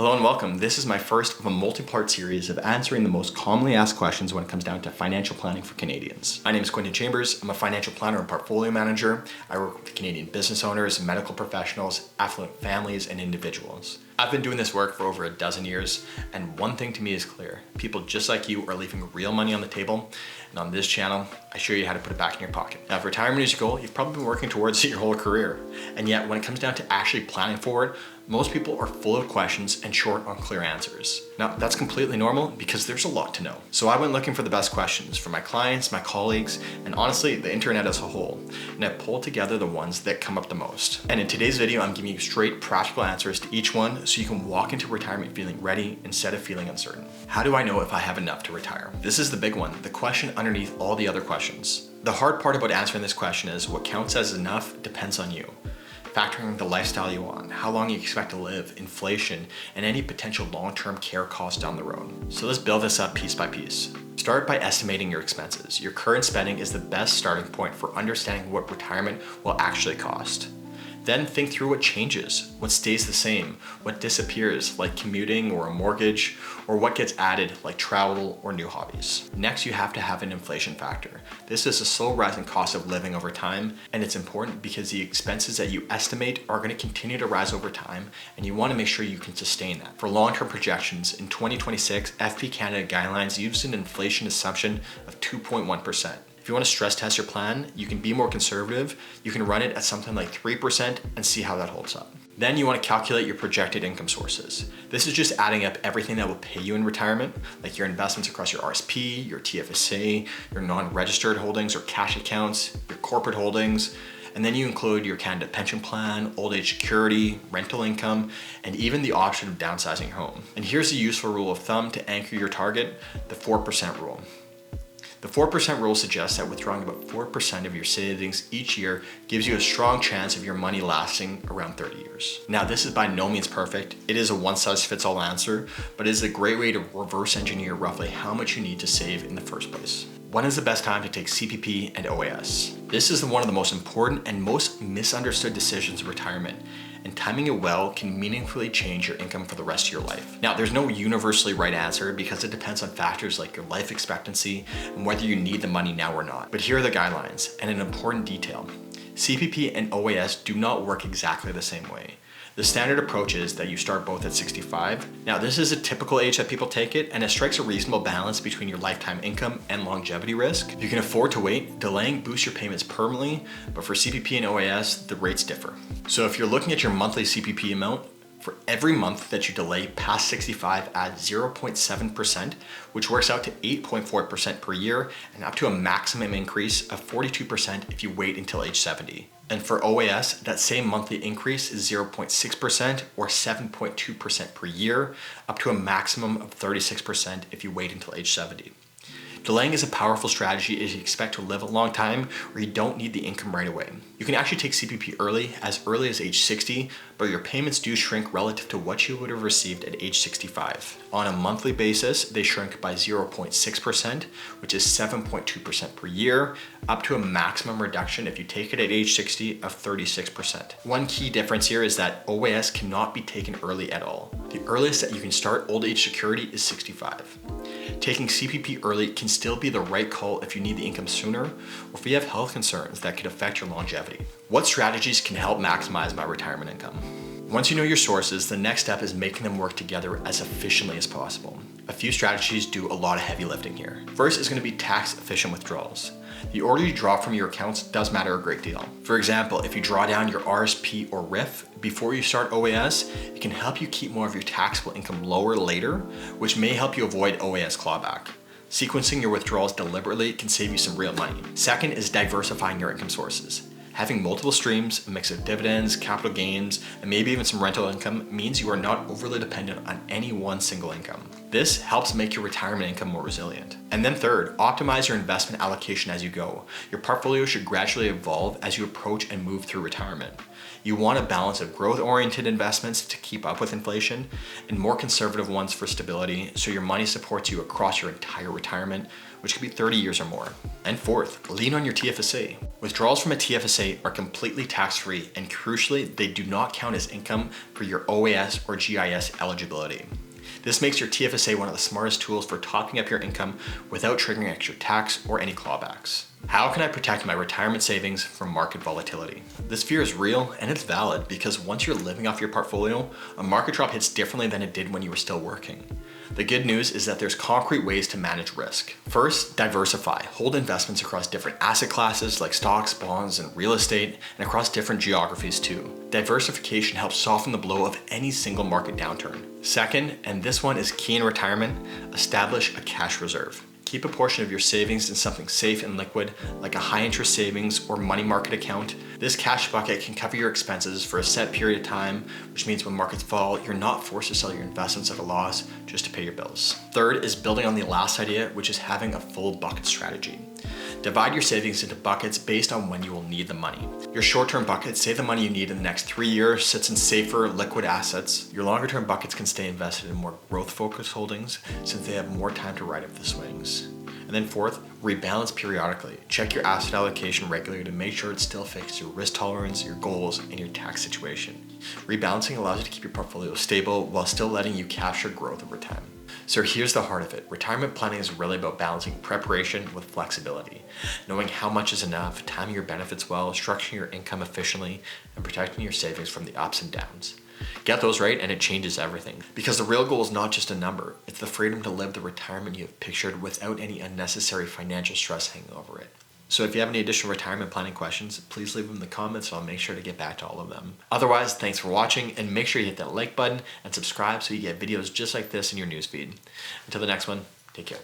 Hello and welcome. This is my first of a multi-part series of answering the most commonly asked questions when it comes down to financial planning for Canadians. My name is Quentin Chambers. I'm a financial planner and portfolio manager. I work with Canadian business owners, medical professionals, affluent families, and individuals. I've been doing this work for over a dozen years, and one thing to me is clear. People just like you are leaving real money on the table, and on this channel, I show you how to put it back in your pocket. Now, if retirement is your goal, you've probably been working towards it your whole career. And yet, when it comes down to actually planning for it, most people are full of questions and short on clear answers. Now, that's completely normal because there's a lot to know. So I went looking for the best questions for my clients, my colleagues, and honestly, the internet as a whole. And I pulled together the ones that come up the most. And in today's video, I'm giving you straight practical answers to each one so you can walk into retirement feeling ready instead of feeling uncertain. How do I know if I have enough to retire? This is the big one, the question underneath all the other questions. The hard part about answering this question is what counts as enough depends on you. Factoring the lifestyle you want, how long you expect to live, inflation, and any potential long-term care costs down the road. So let's build this up piece by piece. Start by estimating your expenses. Your current spending is the best starting point for understanding what retirement will actually cost. Then think through what changes, what stays the same, what disappears, like commuting or a mortgage, or what gets added, like travel or new hobbies. Next, you have to have an inflation factor. This is a slow rising cost of living over time, and it's important because the expenses that you estimate are going to continue to rise over time, and you want to make sure you can sustain that. For long-term projections, in 2026, FP Canada guidelines used an inflation assumption of 2.1%. If you want to stress test your plan, you can be more conservative. You can run it at something like 3% and see how that holds up. Then you want to calculate your projected income sources. This is just adding up everything that will pay you in retirement, like your investments across your RSP, your TFSA, your non-registered holdings or cash accounts, your corporate holdings, and then you include your Canada pension plan, old age security, rental income, and even the option of downsizing your home. And here's a useful rule of thumb to anchor your target, the 4% rule. The 4% rule suggests that withdrawing about 4% of your savings each year gives you a strong chance of your money lasting around 30 years. Now, this is by no means perfect. It is a one-size-fits-all answer, but it is a great way to reverse engineer roughly how much you need to save in the first place. When is the best time to take CPP and OAS? This is one of the most important and most misunderstood decisions in retirement, and timing it well can meaningfully change your income for the rest of your life. Now, there's no universally right answer because it depends on factors like your life expectancy and whether you need the money now or not. But here are the guidelines and an important detail. CPP and OAS do not work exactly the same way. The standard approach is that you start both at 65. Now, this is a typical age that people take it, and it strikes a reasonable balance between your lifetime income and longevity risk. If you can afford to wait, delaying boosts your payments permanently, but for CPP and OAS, the rates differ. So if you're looking at your monthly CPP amount, for every month that you delay past 65, add 0.7%, which works out to 8.4% per year, and up to a maximum increase of 42% if you wait until age 70. And for OAS, that same monthly increase is 0.6% or 7.2% per year, up to a maximum of 36% if you wait until age 70. Delaying is a powerful strategy if you expect to live a long time or you don't need the income right away. You can actually take CPP early as age 60, but your payments do shrink relative to what you would have received at age 65. On a monthly basis, they shrink by 0.6%, which is 7.2% per year, up to a maximum reduction if you take it at age 60 of 36%. One key difference here is that OAS cannot be taken early at all. The earliest that you can start old age security is 65. Taking CPP early can still be the right call if you need the income sooner or if you have health concerns that could affect your longevity. What strategies can help maximize my retirement income? Once you know your sources, the next step is making them work together as efficiently as possible. A few strategies do a lot of heavy lifting here. First is going to be tax efficient withdrawals. The order you draw from your accounts does matter a great deal. For example, if you draw down your RSP or RIF before you start OAS, it can help you keep more of your taxable income lower later, which may help you avoid OAS clawback. Sequencing your withdrawals deliberately can save you some real money. Second is diversifying your income sources. Having multiple streams, a mix of dividends, capital gains, and maybe even some rental income means you are not overly dependent on any one single income. This helps make your retirement income more resilient. And then third, optimize your investment allocation as you go. Your portfolio should gradually evolve as you approach and move through retirement. You want a balance of growth-oriented investments to keep up with inflation and more conservative ones for stability, so your money supports you across your entire retirement, which could be 30 years or more. And fourth, lean on your TFSA. Withdrawals from a TFSA are completely tax-free, and crucially, they do not count as income for your OAS or GIS eligibility. This makes your TFSA one of the smartest tools for topping up your income without triggering extra tax or any clawbacks. How can I protect my retirement savings from market volatility? This fear is real and it's valid because once you're living off your portfolio, a market drop hits differently than it did when you were still working. The good news is that there's concrete ways to manage risk. First, diversify. Hold investments across different asset classes like stocks, bonds, and real estate, and across different geographies too. Diversification helps soften the blow of any single market downturn. Second, and this one is key in retirement, establish a cash reserve. Keep a portion of your savings in something safe and liquid, like a high interest savings or money market account. This cash bucket can cover your expenses for a set period of time, which means when markets fall, you're not forced to sell your investments at a loss just to pay your bills. Third is building on the last idea, which is having a full bucket strategy. Divide your savings into buckets based on when you will need the money. Your short-term buckets, say the money you need in the next 3 years, sits in safer, liquid assets. Your longer-term buckets can stay invested in more growth-focused holdings since they have more time to ride up the swings. And then fourth, rebalance periodically. Check your asset allocation regularly to make sure it still fits your risk tolerance, your goals, and your tax situation. Rebalancing allows you to keep your portfolio stable while still letting you capture growth over time. So here's the heart of it. Retirement planning is really about balancing preparation with flexibility. Knowing how much is enough, timing your benefits well, structuring your income efficiently, and protecting your savings from the ups and downs. Get those right and it changes everything. Because the real goal is not just a number, it's the freedom to live the retirement you have pictured without any unnecessary financial stress hanging over it. So if you have any additional retirement planning questions, please leave them in the comments and I'll make sure to get back to all of them. Otherwise, thanks for watching and make sure you hit that like button and subscribe so you get videos just like this in your newsfeed. Until the next one, take care.